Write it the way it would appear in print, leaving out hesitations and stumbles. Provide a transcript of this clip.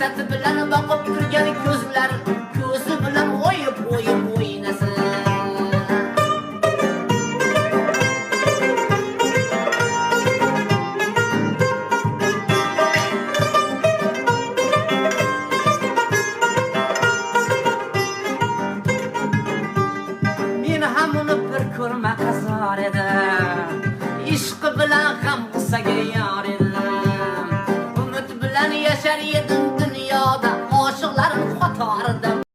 hasati bilan boqib turgan ko'zlar, ko'zi bilan o'yib o'ynasin. Men ham uni bir ko'rma qazor edi, ishqi bilan ham qissaga yor